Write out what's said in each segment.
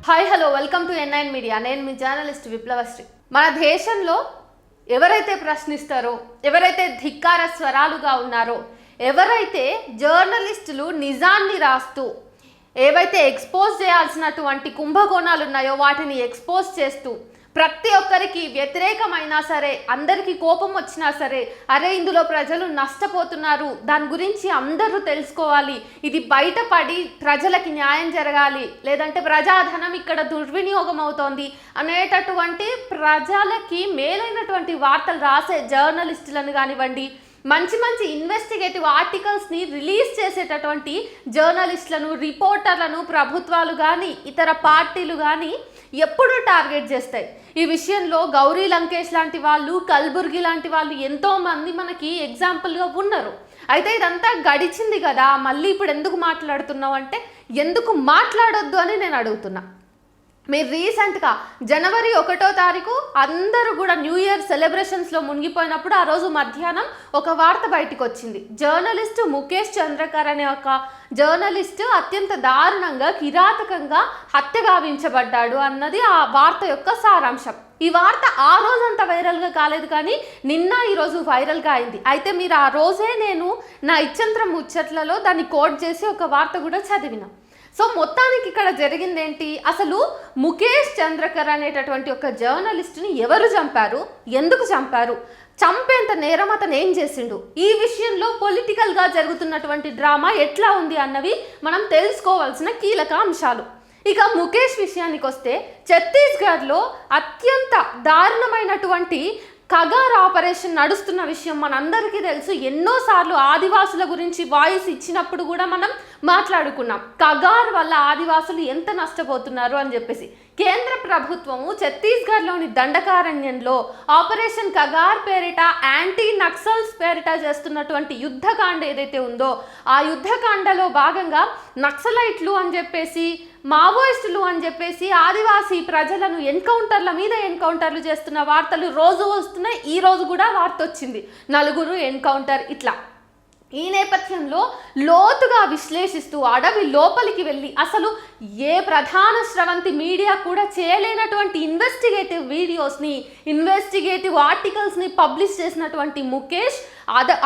Hi hello welcome to N9 media. నేను మీ journalist విప్లవశ్రీ. మన దేశంలో ఎవరైతే ప్రశ్నిస్తారో, ఎవరైతే ధిక్కార స్వరాలుగా ఉన్నారో, ఎవరైతే జర్నలిస్టులు నిజాన్ని రాస్తూ ఏవైతే ఎక్స్పోజ్ చేయాల్సినటువంటి కుంభకోణాలు ఉన్నాయో వాటిని ఎక్స్పోజ్ చేస్తూ ప్రతి ఒక్కరికి వ్యతిరేకమైనా సరే, అందరికీ కోపం వచ్చినా సరే, అరే ఇందులో ప్రజలు నష్టపోతున్నారు, దాని గురించి అందరూ తెలుసుకోవాలి, ఇది బయటపడి ప్రజలకి న్యాయం జరగాలి, లేదంటే ప్రజాధనం ఇక్కడ దుర్వినియోగం అవుతోంది అనేటటువంటి ప్రజలకి మేలైనటువంటి వార్తలు రాసే జర్నలిస్టులను కానివ్వండి, మంచి మంచి ఇన్వెస్టిగేటివ్ ఆర్టికల్స్ని రిలీజ్ చేసేటటువంటి జర్నలిస్టులను, రిపోర్టర్లను ప్రభుత్వాలు కానీ ఇతర పార్టీలు కానీ ఎప్పుడూ టార్గెట్ చేస్తాయి. ఈ విషయంలో గౌరీ లంకేష్ లాంటి వాళ్ళు, కల్బుర్గి లాంటి వాళ్ళు ఎంతోమంది మనకి ఎగ్జాంపుల్గా ఉన్నారు. అయితే ఇదంతా గడిచింది కదా, మళ్ళీ ఇప్పుడు ఎందుకు మాట్లాడుతున్నావు అంటే ఎందుకు మాట్లాడొద్దు అని నేను అడుగుతున్నా. మీరు రీసెంట్గా జనవరి 1వ తారీఖు అందరూ కూడా న్యూ ఇయర్ సెలబ్రేషన్స్లో మునిగిపోయినప్పుడు ఆ రోజు మధ్యాహ్నం ఒక వార్త బయటకు వచ్చింది. జర్నలిస్టు ముఖేష్ చంద్రకర్ అనే ఒక జర్నలిస్టు అత్యంత దారుణంగా, కిరాతకంగా హత్య గావించబడ్డాడు అన్నది ఆ వార్త యొక్క సారాంశం. ఈ వార్త ఆ రోజంతా వైరల్గా కాలేదు, కానీ నిన్న ఈరోజు వైరల్గా అయింది. అయితే మీరు ఆ రోజే నేను నా ఇచ్చంత్రం ముచ్చట్లలో దాన్ని కోట్ చేసి ఒక వార్త కూడా చదివిన. సో మొత్తానికి ఇక్కడ జరిగింది ఏంటి, అసలు ముఖేష్ చంద్రకర్ అనేటటువంటి ఒక జర్నలిస్టుని ఎవరు చంపారు, ఎందుకు చంపారు, చంపేంత నేరం అతను ఏం చేసిండు, ఈ విషయంలో పొలిటికల్గా జరుగుతున్నటువంటి డ్రామా ఎట్లా ఉంది అన్నవి మనం తెలుసుకోవాల్సిన కీలక అంశాలు. ఇక ముఖేష్ విషయానికి వస్తే, ఛత్తీస్గఢ్లో అత్యంత దారుణమైనటువంటి కగార్ ఆపరేషన్ నడుస్తున్న విషయం మనందరికీ తెలుసు. ఎన్నోసార్లు ఆదివాసుల గురించి వాయిస్ ఇచ్చినప్పుడు కూడా మనం మాట్లాడుకున్నాం, కగార్ వల్ల ఆదివాసులు ఎంత నష్టపోతున్నారు అని చెప్పేసి. కేంద్ర ప్రభుత్వము ఛత్తీస్గఢ్లోని దండకారణ్యంలో ఆపరేషన్ కగార్ పేరిట, యాంటీ నక్సల్స్ పేరిట చేస్తున్నటువంటి యుద్ధకాండ ఏదైతే ఉందో, ఆ యుద్ధకాండలో భాగంగా నక్సలైట్లు అని చెప్పేసి, మావోయిస్టులు అని చెప్పేసి ఆదివాసీ ప్రజలను ఎన్కౌంటర్ల మీద ఎన్కౌంటర్లు చేస్తున్న వార్తలు రోజు వస్తున్నాయి. ఈ రోజు కూడా వార్త వచ్చింది, 4 ఎన్కౌంటర్ ఇట్లా. ఈ నేపథ్యంలో లోతుగా విశ్లేషిస్తూ అడవి లోపలికి వెళ్ళి అసలు ఏ ప్రధాన స్రవంతి మీడియా కూడా చేయలేనటువంటి ఇన్వెస్టిగేటివ్ వీడియోస్ని, ఇన్వెస్టిగేటివ్ ఆర్టికల్స్ని పబ్లిష్ చేసినటువంటి ముఖేష్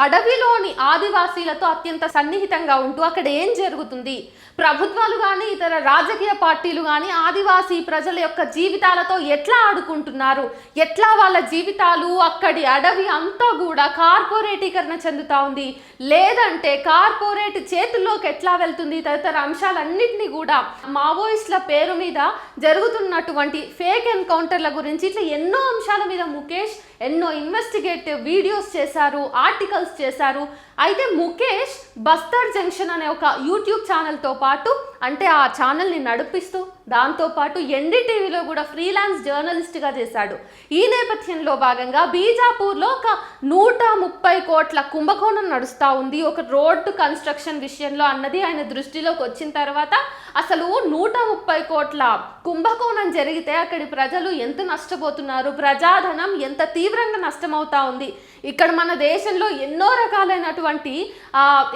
అడవిలోని ఆదివాసీలతో అత్యంత సన్నిహితంగా ఉంటూ అక్కడ ఏం జరుగుతుంది, ప్రభుత్వాలు కానీ ఇతర రాజకీయ పార్టీలు కానీ ఆదివాసీ ప్రజల యొక్క జీవితాలతో ఎట్లా ఆడుకుంటున్నారు, ఎట్లా వాళ్ళ జీవితాలు, అక్కడి అడవి అంతా కూడా కార్పొరేటీకరణ చెందుతూ ఉంది, లేదంటే కార్పొరేట్ చేతుల్లోకి ఎట్లా వెళ్తుంది, తదితర అంశాలన్నింటినీ కూడా మావోయిస్టుల పేరు మీద జరుగుతున్నటువంటి ఫేక్ ఎన్కౌంటర్ల గురించి ఇట్లా ఎన్నో అంశాల మీద ముఖేష్ ఎన్నో ఇన్వెస్టిగేటివ్ వీడియోస్ చేశారు, ఆర్టికల్స్ చేశారు. అయితే ముఖేష్ బస్తర్ జంక్షన్ అనే ఒక యూట్యూబ్ ఛానల్తో పాటు, అంటే ఆ ఛానల్ని నడిపిస్తూ దాంతోపాటు ఎన్డీటీవీలో కూడా ఫ్రీలాన్స్ జర్నలిస్ట్గా చేశాడు. ఈ నేపథ్యంలో భాగంగా బీజాపూర్లో ఒక 130 కోట్ల కుంభకోణం నడుస్తూ ఉంది ఒక రోడ్డు కన్స్ట్రక్షన్ విషయంలో అన్నది ఆయన దృష్టిలోకి వచ్చిన తర్వాత, అసలు 130 కోట్ల కుంభకోణం జరిగితే అక్కడి ప్రజలు ఎంత నష్టపోతున్నారు, ప్రజాధనం ఎంత తీవ్రంగా నష్టమవుతా ఉంది, ఇక్కడ మన దేశంలో ఎన్నో రకాలైనటువంటి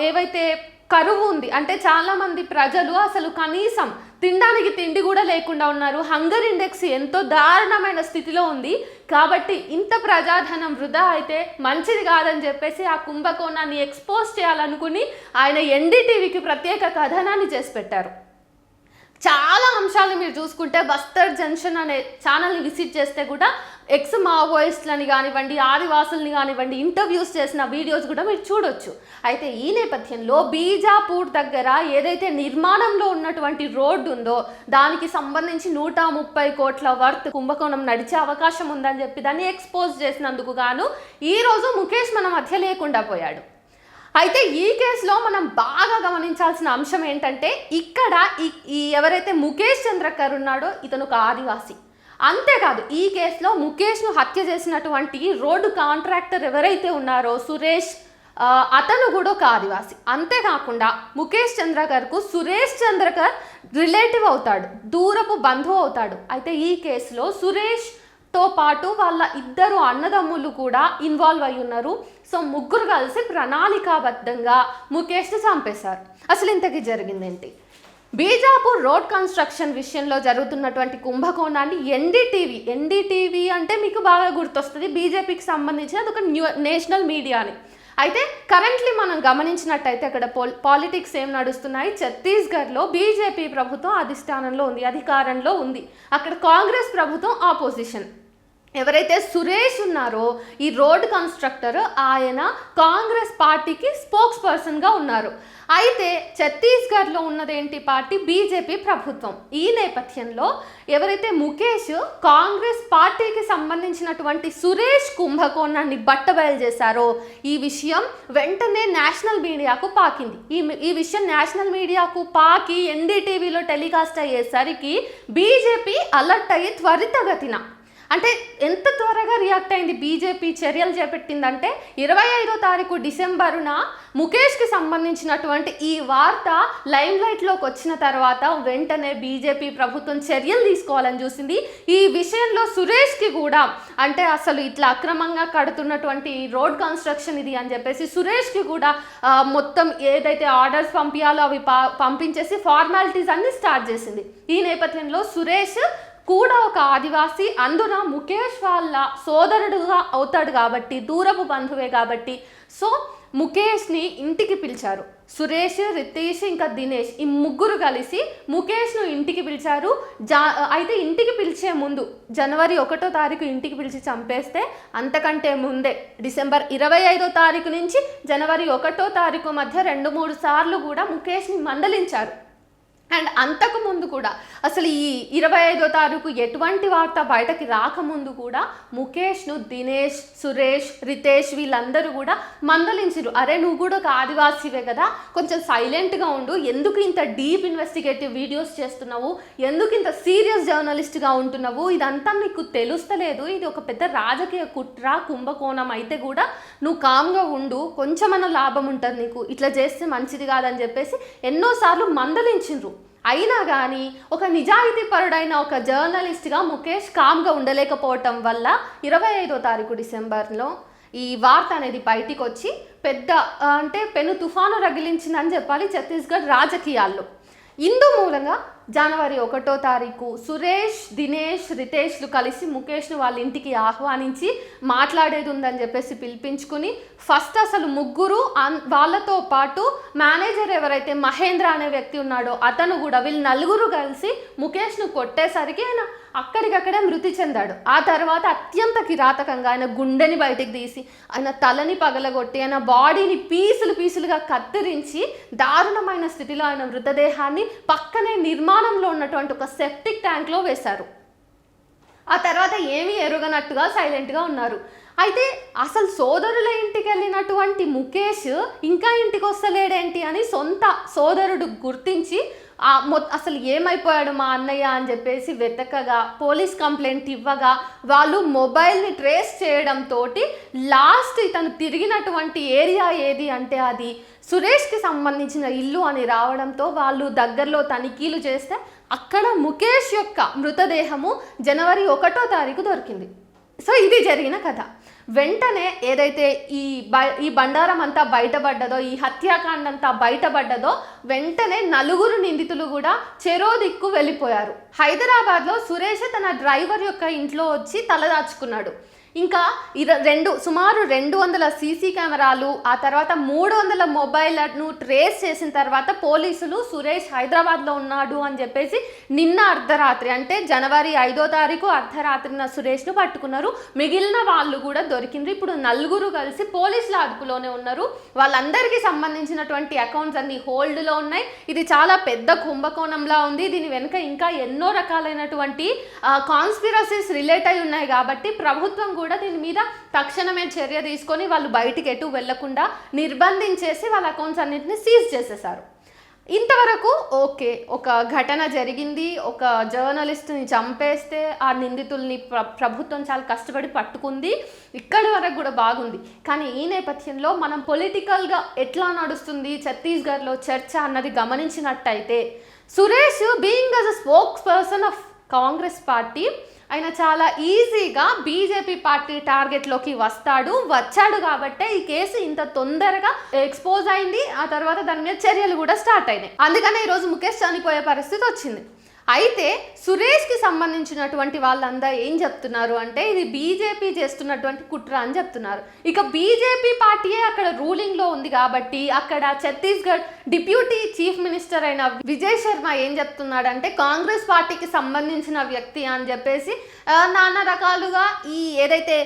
ఏవైతే కరువు ఉంది, అంటే చాలామంది ప్రజలు అసలు కనీసం తినడానికి తిండి కూడా లేకుండా ఉన్నారు, హంగర్ ఇండెక్స్ ఎంతో దారుణమైన స్థితిలో ఉంది. కాబట్టి ఇంత ప్రజాధనం వృధా అయితే మంచిది కాదని చెప్పేసి ఆ కుంభకోణాన్ని ఎక్స్పోజ్ చేయాలనుకుని ఆయన ఎన్డీటీవీకి ప్రత్యేక కథనాన్ని చేసి పెట్టారు. చాలా అంశాలు మీరు చూసుకుంటే బస్తర్ జంక్షన్ అనే ఛానల్ని విజిట్ చేస్తే కూడా ఎక్స్ మావోయిస్టులని కానివ్వండి, ఆదివాసుల్ని కానివ్వండి, ఇంటర్వ్యూస్ చేసిన వీడియోస్ కూడా మీరు చూడొచ్చు. అయితే ఈ నేపథ్యంలో బీజాపూర్ దగ్గర ఏదైతే నిర్మాణంలో ఉన్నటువంటి రోడ్డు ఉందో దానికి సంబంధించి 130 కోట్ల వర్త్ కుంభకోణం నడిచే అవకాశం ఉందని చెప్పి దాన్ని ఎక్స్పోజ్ చేసినందుకు గాను ఈరోజు ముఖేష్ మన మధ్య లేకుండా పోయాడు. అయితే ఈ కేసులో మనం బాగా గమనించాల్సిన అంశం ఏంటంటే, ఇక్కడ ఈ ఎవరైతే ముఖేష్ చంద్రకర్ ఉన్నాడో ఇతను ఒక ఆదివాసి. అంతేకాదు ఈ కేసులో ముఖేష్ను హత్య చేసినటువంటి రోడ్డు కాంట్రాక్టర్ ఎవరైతే ఉన్నారో సురేష్, అతను కూడా ఒక ఆదివాసి. అంతేకాకుండా ముఖేష్ చంద్రకర్కు సురేష్ చంద్రకర్ రిలేటివ్ అవుతాడు, దూరపు బంధువు అవుతాడు. అయితే ఈ కేసులో సురేష్ తో పాటు వాళ్ళ 2 అన్నదమ్ములు కూడా ఇన్వాల్వ్ అయి ఉన్నారు. సో ముగ్గురు కలిసి ప్రణాళికాబద్ధంగా ముఖేష్ని చంపేశారు. అసలు ఇంతకీ జరిగిందేంటి? బీజాపూర్ రోడ్ కన్స్ట్రక్షన్ విషయంలో జరుగుతున్నటువంటి కుంభకోణాన్ని ఎన్డీటీవీ అంటే మీకు బాగా గుర్తొస్తుంది, బీజేపీకి సంబంధించిన అది ఒక నేషనల్ మీడియా అని. అయితే కరెంట్లీ మనం గమనించినట్టయితే అక్కడ పాలిటిక్స్ ఏం నడుస్తున్నాయి, ఛత్తీస్గఢ్లో బీజేపీ ప్రభుత్వం అధికారంలో ఉంది, అక్కడ కాంగ్రెస్ ప్రభుత్వం ఆపోజిషన్. ఎవరైతే సురేష్ ఉన్నారో ఈ రోడ్ కన్స్ట్రక్టర్, ఆయన కాంగ్రెస్ పార్టీకి స్పోక్స్ పర్సన్గా ఉన్నారు. అయితే ఛత్తీస్గఢ్లో ఉన్నదేంటి పార్టీ, బీజేపీ ప్రభుత్వం. ఈ నేపథ్యంలో ఎవరైతే ముఖేష్ కాంగ్రెస్ పార్టీకి సంబంధించినటువంటి సురేష్ కుంభకోణాన్ని బట్టబయలు చేశారో ఈ విషయం వెంటనే నేషనల్ మీడియాకు పాకింది. ఈ విషయం నేషనల్ మీడియాకు పాకి ఎన్డీటీవీలో టెలికాస్ట్ అయ్యేసరికి బీజేపీ అలర్ట్ అయ్యి త్వరితగతిన, అంటే ఎంత త్వరగా రియాక్ట్ అయింది బీజేపీ, చర్యలు చేపట్టిందంటే 25వ తారీఖు డిసెంబరున ముఖేష్కి సంబంధించినటువంటి ఈ వార్త లైమ్ లైట్లోకి వచ్చిన తర్వాత వెంటనే బీజేపీ ప్రభుత్వం చర్యలు తీసుకోవాలని చూసింది. ఈ విషయంలో సురేష్కి కూడా, అంటే అసలు ఇట్లా అక్రమంగా కడుతున్నటువంటి రోడ్ కన్స్ట్రక్షన్ ఇది అని చెప్పేసి సురేష్కి కూడా మొత్తం ఏదైతే ఆర్డర్స్ పంపించాలో అవి పంపించేసి ఫార్మాలిటీస్ అన్ని స్టార్ట్ చేసింది. ఈ నేపథ్యంలో సురేష్ కూడా ఒక ఆదివాసి, అందున ముఖేష్ వాళ్ళ సోదరుడుగా అవుతాడు కాబట్టి, దూరపు బంధువే కాబట్టి, సో ముఖేష్ని ఇంటికి పిలిచారు. సురేష్, రితేష్ ఇంకా దినేష్ ఈ ముగ్గురు కలిసి ముఖేష్ను ఇంటికి పిలిచారు. అయితే ఇంటికి పిలిచే ముందు జనవరి 1వ తారీఖు ఇంటికి పిలిచి చంపేస్తే, అంతకంటే ముందే డిసెంబర్ 25వ తారీఖు నుంచి జనవరి 1వ తారీఖు మధ్య 2-3 సార్లు కూడా ముఖేష్ని మందలించారు. అండ్ అంతకు ముందు కూడా అసలు ఈ 25వ తారీఖు ఎటువంటి వార్త బయటకి రాకముందు కూడా ముఖేష్ను దినేష్, సురేష్, రితేష్ వీళ్ళందరూ కూడా మందలించారు. అరే నువ్వు కూడా ఒక ఆదివాసీవే కదా, కొంచెం సైలెంట్గా ఉండు, ఎందుకు ఇంత డీప్ ఇన్వెస్టిగేటివ్ వీడియోస్ చేస్తున్నావు, ఎందుకు ఇంత సీరియస్ జర్నలిస్ట్గా ఉంటున్నావు, ఇదంతా నీకు తెలుస్తలేదు, ఇది ఒక పెద్ద రాజకీయ కుట్ర కుంభకోణం అయితే కూడా నువ్వు కామ్గా ఉండు, కొంచెమన్నా లాభం ఉంటుంది నీకు, ఇట్లా చేస్తే మంచిది కాదని చెప్పేసి ఎన్నోసార్లు మందలించిండ్రు. అయినా కానీ ఒక నిజాయితీ పరుడైన ఒక జర్నలిస్ట్గా ముఖేష్ కామ్గా ఉండలేకపోవటం వల్ల 25వ తారీఖు డిసెంబర్లో ఈ వార్త అనేది బయటికి వచ్చి పెద్ద అంటే పెను తుఫాను రగిలించిందని చెప్పాలి ఛత్తీస్గఢ్ రాజకీయాల్లో. ఇందు మూలంగా జనవరి 1వ తారీఖు సురేష్, దినేష్, రితేష్లు కలిసి ముఖేష్ను వాళ్ళ ఇంటికి ఆహ్వానించి మాట్లాడేది ఉందని చెప్పేసి పిలిపించుకుని ఫస్ట్ అసలు ముగ్గురు వాళ్ళతో పాటు మేనేజర్ ఎవరైతే మహేంద్ర అనే వ్యక్తి ఉన్నాడో అతను కూడా, వీళ్ళు నలుగురు కలిసి ముఖేష్ను కొట్టేసరికి ఆయన అక్కడికక్కడే మృతి చెందాడు. ఆ తర్వాత అత్యంత కిరాతకంగా ఆయన గుండెని బయటికి తీసి, ఆయన తలని పగలగొట్టి, ఆయన బాడీని పీసులుగా కత్తిరించి దారుణమైన స్థితిలో ఆయన మృతదేహాన్ని పక్కనే నిర్మాణంలో ఉన్నటువంటి ఒక సెప్టిక్ ట్యాంక్లో వేశారు. ఆ తర్వాత ఏమీ ఎరుగనట్టుగా సైలెంట్గా ఉన్నారు. అయితే అసలు సోదరుల ఇంటికి వెళ్ళినటువంటి ముఖేష్ ఇంకా ఇంటికి వస్తలేడేంటి అని సొంత సోదరుడు గుర్తించి అసలు ఏమైపోయాడు మా అన్నయ్య అని చెప్పేసి వెతకగా, పోలీస్ కంప్లైంట్ ఇవ్వగా వాళ్ళు మొబైల్ని ట్రేస్ చేయడంతో లాస్ట్ ఇతను తిరిగినటువంటి ఏరియా ఏది అంటే అది సురేష్కి సంబంధించిన ఇల్లు అని రావడంతో వాళ్ళు దగ్గరలో తనిఖీలు చేస్తే అక్కడ ముఖేష్ యొక్క మృతదేహము జనవరి 1వ తారీఖు దొరికింది. సో ఇది జరిగిన కథ. వెంటనే ఏదైతే ఈ బండారం అంతా బయటపడ్డదో, ఈ హత్యాకాండ అంతా బయటపడ్డదో, వెంటనే నలుగురు నిందితులు కూడా చెరో దిక్కు వెళ్ళిపోయారు. హైదరాబాద్లో సురేష్ తన డ్రైవర్ యొక్క ఇంట్లో వచ్చి తలదాచుకున్నాడు. ఇంకా సుమారు 200 సీసీ కెమెరాలు, ఆ తర్వాత 300 మొబైల్ను ట్రేస్ చేసిన తర్వాత పోలీసులు సురేష్ హైదరాబాద్లో ఉన్నాడు అని చెప్పేసి నిన్న అర్ధరాత్రి అంటే జనవరి 5వ తారీఖు అర్ధరాత్రిన సురేష్ను పట్టుకున్నారు. మిగిలిన వాళ్ళు కూడా దొరికింది. ఇప్పుడు నలుగురు కలిసి పోలీసుల అదుపులోనే ఉన్నారు. వాళ్ళందరికీ సంబంధించినటువంటి అకౌంట్స్ అన్ని హోల్డ్లో ఉన్నాయి. ఇది చాలా పెద్ద కుంభకోణంలా ఉంది. దీని వెనుక ఇంకా ఎన్నో రకాలైనటువంటి కాన్స్పిరసీస్ రిలేట్ అయి ఉన్నాయి కాబట్టి ప్రభుత్వం కూడా దీని మీద తక్షణమే చర్య తీసుకొని వాళ్ళు బయటికి ఎటు వెళ్లకుండా నిర్బంధించేసి వాళ్ళ అకౌంట్స్ అన్నింటినీ సీజ్ చేసేసారు. ఇంతవరకు ఓకే, ఒక ఘటన జరిగింది, ఒక జర్నలిస్ట్ని చంపేస్తే ఆ నిందితుల్ని ప్రభుత్వం చాలా కష్టపడి పట్టుకుంది, ఇక్కడి వరకు కూడా బాగుంది. కానీ ఈ నేపథ్యంలో మనం పొలిటికల్గా ఎట్లా నడుస్తుంది ఛత్తీస్గఢ్లో చర్చ అన్నది గమనించినట్టయితే Suresh being as a spokes person of Congress party ఆయన చాలా ఈజీగా బీజేపీ పార్టీ టార్గెట్లోకి వచ్చాడు కాబట్టే ఈ కేసు ఇంత తొందరగా ఎక్స్పోజ్ అయింది. ఆ తర్వాత దాని మీద చర్యలు కూడా స్టార్ట్ అయినాయి. అందుకనే ఈరోజు ముఖేష్ చనిపోయే పరిస్థితి వచ్చింది. అయితే సురేష్కి సంబంధించినటువంటి వాళ్ళంతా ఏం చెప్తున్నారు అంటే ఇది బీజేపీ చేస్తున్నటువంటి కుట్ర అని చెప్తున్నారు. ఇక బీజేపీ పార్టీయే అక్కడ రూలింగ్లో ఉంది కాబట్టి అక్కడ ఛత్తీస్గఢ్ డిప్యూటీ చీఫ్ మినిస్టర్ అయిన విజయ్ శర్మ ఏం చెప్తున్నాడంటే కాంగ్రెస్ పార్టీకి సంబంధించిన వ్యక్తి అని చెప్పేసి నానా రకాలుగా ఈ ఏదైతే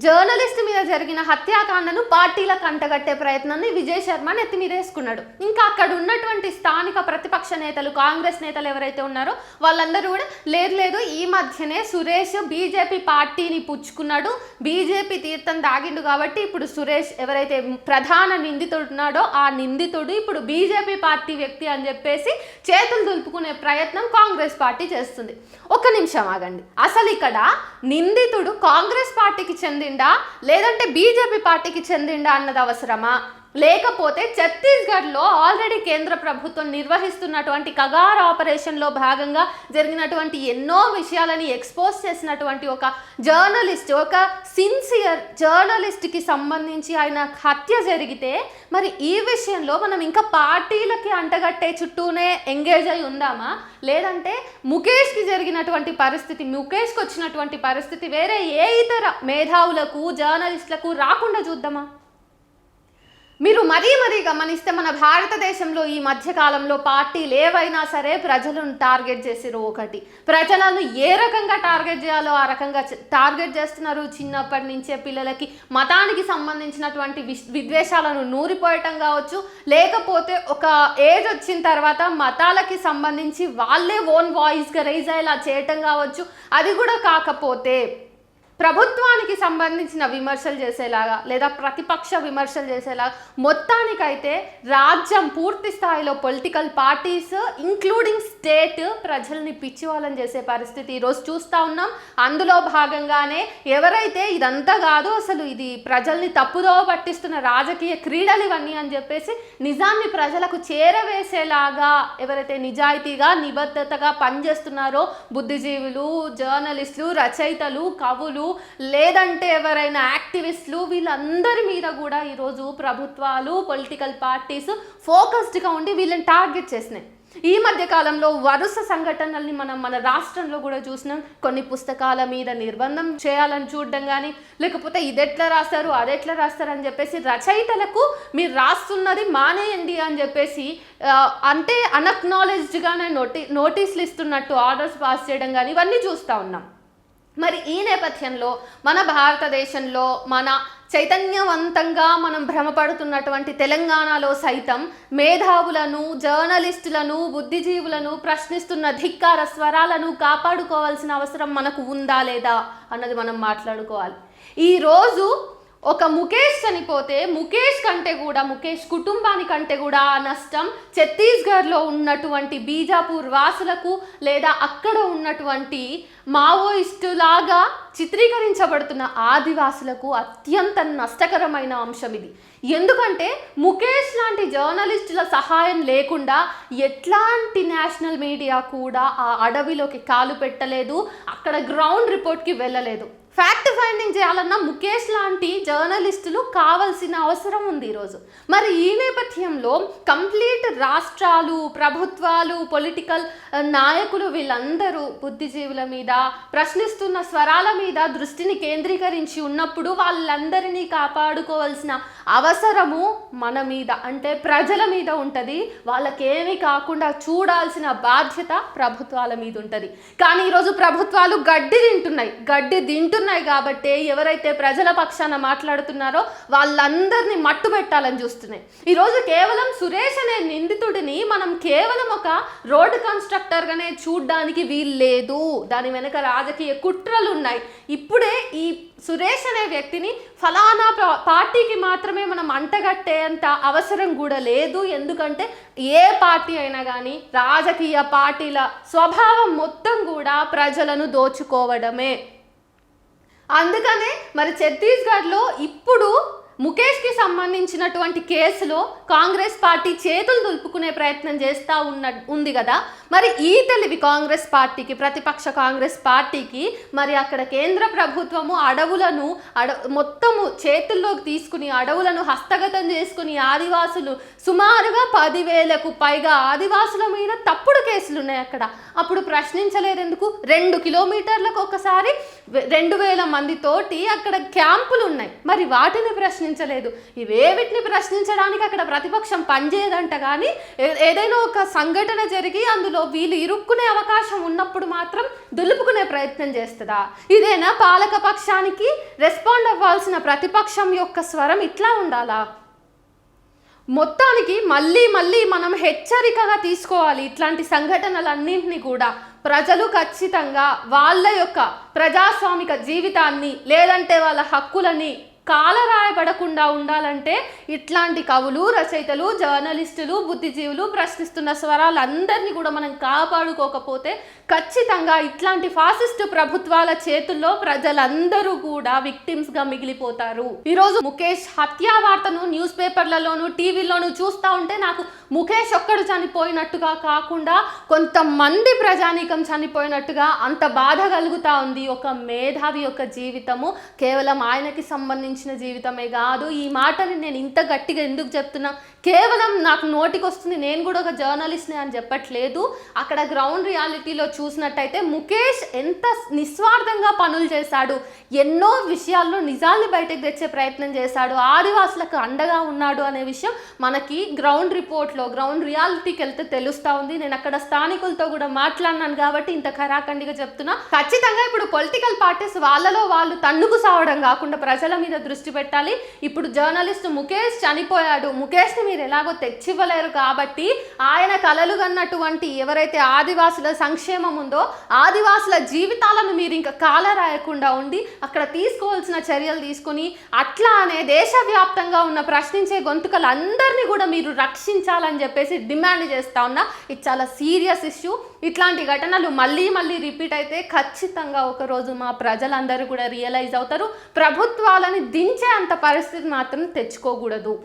జర్నలిస్ట్ మీద జరిగిన హత్యాకాండను పార్టీలకు అంటగట్టే ప్రయత్నాన్ని విజయ్ శర్మ నెత్తి మీద వేసుకున్నాడు. ఇంకా అక్కడ ఉన్నటువంటి స్థానిక ప్రతిపక్ష నేతలు కాంగ్రెస్ నేతలు ఎవరైతే ఉన్నారో వాళ్ళందరూ కూడా లేదు ఈ మధ్యనే సురేష్ బీజేపీ పార్టీని పుచ్చుకున్నాడు, బీజేపీ తీర్థం దాగిండు కాబట్టి ఇప్పుడు సురేష్ ఎవరైతే ప్రధాన నిందితుడు ఉన్నాడో ఆ నిందితుడు ఇప్పుడు బీజేపీ పార్టీ వ్యక్తి అని చెప్పేసి చేతులు దులుపుకునే ప్రయత్నం కాంగ్రెస్ పార్టీ చేస్తుంది. ఒక్క నిమిషం ఆగండి, అసలు ఇక్కడ నిందితుడు కాంగ్రెస్ పార్టీకి చెందిండా లేదంటే బీజేపీ పార్టీకి చెందిండా అన్నది అవసరమా? లేకపోతే ఛత్తీస్గఢ్లో ఆల్రెడీ కేంద్ర ప్రభుత్వం నిర్వహిస్తున్నటువంటి కగార్ ఆపరేషన్లో భాగంగా జరిగినటువంటి ఎన్నో విషయాలని ఎక్స్పోజ్ చేసినటువంటి ఒక జర్నలిస్ట్, ఒక సిన్సియర్ జర్నలిస్ట్కి సంబంధించి ఆయన హత్య జరిగితే మరి ఈ విషయంలో మనం ఇంకా పార్టీలకి అంటగట్టే చుట్టూనే ఎంగేజ్ అయి ఉందామా? లేదంటే ముఖేష్కి జరిగినటువంటి పరిస్థితి, ముఖేష్కి వచ్చినటువంటి పరిస్థితి వేరే ఏ ఇతర మేధావులకు జర్నలిస్టులకు రాకుండా చూద్దామా? మీరు మరీ గమనిస్తే మన భారతదేశంలో ఈ మధ్యకాలంలో పార్టీలు ఏవైనా సరే ప్రజలను టార్గెట్ చేసిరు. ఒకటి ప్రజలను ఏ రకంగా టార్గెట్ చేయాలో ఆ రకంగా టార్గెట్ చేస్తున్నారు. చిన్నప్పటి నుంచే పిల్లలకి మతానికి సంబంధించినటువంటి విద్వేషాలను నూరిపోయటం కావచ్చు, లేకపోతే ఒక ఏజ్ వచ్చిన తర్వాత మతాలకి సంబంధించి వాళ్ళే ఓన్ వాయిస్గా రైజ్ అయ్యేలా చేయటం కావచ్చు. అది కూడా కాకపోతే ప్రభుత్వానికి సంబంధించిన విమర్శలు చేసేలాగా లేదా ప్రతిపక్ష విమర్శలు చేసేలాగా మొత్తానికైతే రాజ్యం పూర్తి స్థాయిలో పొలిటికల్ పార్టీస్ ఇంక్లూడింగ్ స్టేట్ ప్రజల్ని పిచ్చివాళ్ళని చేసే పరిస్థితి ఈరోజు చూస్తూ ఉన్నాం. అందులో భాగంగానే ఎవరైతే ఇదంతా కాదు అసలు ఇది ప్రజల్ని తప్పుదోవ పట్టిస్తున్న రాజకీయ క్రీడలు ఇవన్నీ అని చెప్పేసి నిజాన్ని ప్రజలకు చేరవేసేలాగా ఎవరైతే నిజాయితీగా నిబద్ధతగా పనిచేస్తున్నారో బుద్ధిజీవులు, జర్నలిస్టులు, రచయితలు, కవులు లేదంటే ఎవరైనా యాక్టివిస్టులు వీళ్ళందరి మీద కూడా ఈరోజు ప్రభుత్వాలు పొలిటికల్ పార్టీస్ ఫోకస్డ్గా ఉండి వీళ్ళని టార్గెట్ చేసినాయి. ఈ మధ్య కాలంలో వరుస సంఘటనల్ని మనం మన రాష్ట్రంలో కూడా చూసినాం. కొన్ని పుస్తకాల మీద నిర్బంధం చేయాలని చూడడం కానీ లేకపోతే ఇదెట్లా రాస్తారు అదెట్లా రాస్తారు అని చెప్పేసి రచయితలకు మీరు రాస్తున్నది మానేయండి అని చెప్పేసి అంటే అన్అక్నాలెడ్జ్డ్గానే నోటీసులు ఇస్తున్నట్టు ఆర్డర్స్ పాస్ చేయడం కానీ ఇవన్నీ చూస్తూ ఉన్నాం. మరి ఈ నేపథ్యంలో మన భారతదేశంలో మన చైతన్యవంతంగా మనం భ్రమపడుతున్నటువంటి తెలంగాణలో సైతం మేధావులను, జర్నలిస్టులను, బుద్ధిజీవులను ప్రశ్నిస్తున్న ధిక్కార స్వరాలను కాపాడుకోవాల్సిన అవసరం మనకు ఉందా లేదా అన్నది మనం మాట్లాడుకోవాలి. ఈరోజు ఒక ముఖేష్ చనిపోతే ముఖేష్ కుటుంబానికంటే కూడా ఆ నష్టం ఛత్తీస్గఢ్లో ఉన్నటువంటి బీజాపూర్ వాసులకు లేదా అక్కడ ఉన్నటువంటి మావోయిస్టులాగా చిత్రీకరించబడుతున్న ఆదివాసులకు అత్యంత నష్టకరమైన అంశం ఇది. ఎందుకంటే ముఖేష్ లాంటి జర్నలిస్టుల సహాయం లేకుండా ఎట్లాంటి నేషనల్ మీడియా కూడా ఆ అడవిలోకి కాలు పెట్టలేదు, అక్కడ గ్రౌండ్ రిపోర్ట్కి వెళ్ళలేదు. ఫ్యాక్ట్ ఫైండింగ్ చేయాలన్నా ముఖేష్ లాంటి జర్నలిస్టులు కావాల్సిన అవసరం ఉంది ఈరోజు. మరి ఈ నేపథ్యంలో కంప్లీట్ రాష్ట్రాలు, ప్రభుత్వాలు, పొలిటికల్ నాయకులు వీళ్ళందరూ బుద్ధిజీవుల మీద ప్రశ్నిస్తున్న స్వరాల మీద దృష్టిని కేంద్రీకరించి ఉన్నప్పుడు వాళ్ళందరినీ కాపాడుకోవాల్సిన అవసరము మన మీద అంటే ప్రజల మీద ఉంటుంది. వాళ్ళకేమీ కాకుండా చూడాల్సిన బాధ్యత ప్రభుత్వాల మీద ఉంటుంది. కానీ ఈరోజు ప్రభుత్వాలు గడ్డి తింటున్నాయి కాబట్టి ఎవరైతే ప్రజల పక్షాన మాట్లాడుతున్నారో వాళ్ళందరినీ మట్టు పెట్టాలని చూస్తున్నాయి. ఈరోజు కేవలం సురేష్ అనే నిందితుడిని మనం కేవలం ఒక రోడ్డు కన్స్ట్రక్టర్గానే చూడ్డానికి వీల్లేదు. దాని వెనక రాజకీయ కుట్రలు ఉన్నాయి. ఇప్పుడే ఈ సురేష్ అనే వ్యక్తిని ఫలానా పార్టీకి మాత్రమే మనం అంటగట్టేంత అవసరం కూడా లేదు. ఎందుకంటే ఏ పార్టీ అయినా కానీ రాజకీయ పార్టీల స్వభావం మొత్తం కూడా ప్రజలను దోచుకోవడమే. అందుకనే మరి ఛత్తీస్గఢ్లో ఇప్పుడు ముఖేష్కి సంబంధించినటువంటి కేసులో కాంగ్రెస్ పార్టీ చేతులు దులుపుకునే ప్రయత్నం చేస్తూ ఉంది కదా, మరి ఈ తెలివి కాంగ్రెస్ పార్టీకి, ప్రతిపక్ష కాంగ్రెస్ పార్టీకి, మరి అక్కడ కేంద్ర ప్రభుత్వము అడవులను మొత్తము చేతుల్లోకి తీసుకుని అడవులను హస్తగతం చేసుకుని ఆదివాసులు సుమారుగా 10,000కు పైగా ఆదివాసుల మీద తప్పుడు కేసులు ఉన్నాయి అక్కడ. అప్పుడు ప్రశ్నించలేదు ఎందుకు? 2 కిలోమీటర్లకు ఒకసారి 2,000 మందితోటి అక్కడ క్యాంపులు ఉన్నాయి, మరి వాటిని ప్రశ్నించలేదు. ఇవేవిటిని ప్రశ్నించడానికి అక్కడ ప్రతిపక్షం పనిచేయదంట. కానీ ఏదైనా ఒక సంఘటన జరిగి అందులో వీళ్ళు ఇరుక్కునే అవకాశం ఉన్నప్పుడు మాత్రం దులుపుకునే ప్రయత్నం చేస్తుందా? ఇదేనా పాలక పక్షానికి రెస్పాండ్ అవ్వాల్సిన ప్రతిపక్షం యొక్క స్వరం ఇట్లా ఉండాలా? మొత్తానికి మళ్ళీ మనం హెచ్చరికగా తీసుకోవాలి ఇట్లాంటి సంఘటనలన్నింటినీ కూడా. ప్రజలు ఖచ్చితంగా వాళ్ళ యొక్క ప్రజాస్వామిక జీవితాన్ని లేదంటే వాళ్ళ హక్కులని కాలరాయబడకుండా ఉండాలంటే ఇట్లాంటి కవులు, రచయితలు, జర్నలిస్టులు, బుద్ధిజీవులు ప్రశ్నిస్తున్న స్వరాలందరినీ కూడా మనం కాపాడుకోకపోతే ఖచ్చితంగా ఇట్లాంటి ఫాసిస్ట్ ప్రభుత్వాల చేతుల్లో ప్రజలందరూ కూడా విక్టిమ్స్గా మిగిలిపోతారు. ఈరోజు ముఖేష్ హత్యా వార్తను న్యూస్ పేపర్లలోనూ టీవీలోనూ చూస్తూ ఉంటే నాకు ముఖేష్ ఒక్కడు చనిపోయినట్టుగా కాకుండా కొంతమంది ప్రజానీకం చనిపోయినట్టుగా అంత బాధ కలుగుతూ ఉంది. ఒక మేధావి యొక్క జీవితము కేవలం ఆయనకి సంబంధించిన జీవితమే కాదు. ఈ మాటని నేను ఇంత గట్టిగా ఎందుకు చెప్తున్నా? కేవలం నాకు నోటికి వస్తుంది, నేను కూడా ఒక జర్నలిస్ట్ని అని చెప్పట్లేదు. అక్కడ గ్రౌండ్ రియాలిటీలో చూసినట్టయితే ముఖేష్ ఎంత నిస్వార్థంగా పనులు చేశాడు, ఎన్నో విషయాల్లో నిజాల్ని బయటకు తెచ్చే ప్రయత్నం చేశాడు, ఆదివాసులకు అండగా ఉన్నాడు అనే విషయం మనకి గ్రౌండ్ రిపోర్ట్లో, గ్రౌండ్ రియాలిటీకి వెళ్తే తెలుస్తూ ఉంది. నేను అక్కడ స్థానికులతో కూడా మాట్లాడినాను కాబట్టి ఇంత ఖరాఖండిగా చెప్తున్నా. ఖచ్చితంగా ఇప్పుడు పొలిటికల్ పార్టీస్ వాళ్ళలో వాళ్ళు తన్నుకు సావడం కాకుండా ప్రజల మీద దృష్టి పెట్టాలి. ఇప్పుడు జర్నలిస్ట్ ముఖేష్ చనిపోయాడు, ముఖేష్ని మీరు ఎలాగో తెచ్చివ్వలేరు కాబట్టి ఆయన కలలు కన్నటువంటి ఎవరైతే ఆదివాసుల సంక్షేమం ఉందో ఆదివాసుల జీవితాలను మీరు ఇంకా కాలరాయకుండా ఉండి అక్కడ తీసుకోవాల్సిన చర్యలు తీసుకుని అట్లానే దేశవ్యాప్తంగా ఉన్న ప్రశ్నించే గొంతుకలందరినీ కూడా మీరు రక్షించాలని చెప్పేసి డిమాండ్ చేస్తా ఉన్నా. ఇది చాలా సీరియస్ ఇష్యూ. ఇట్లాంటి ఘటనలు మళ్ళీ రిపీట్ అయితే ఖచ్చితంగా ఒకరోజు మా ప్రజలందరూ కూడా రియలైజ్ అవుతారు. ప్రభుత్వాలని దించే అంత పరిస్థితి మాత్రం తెచ్చుకోకూడదు.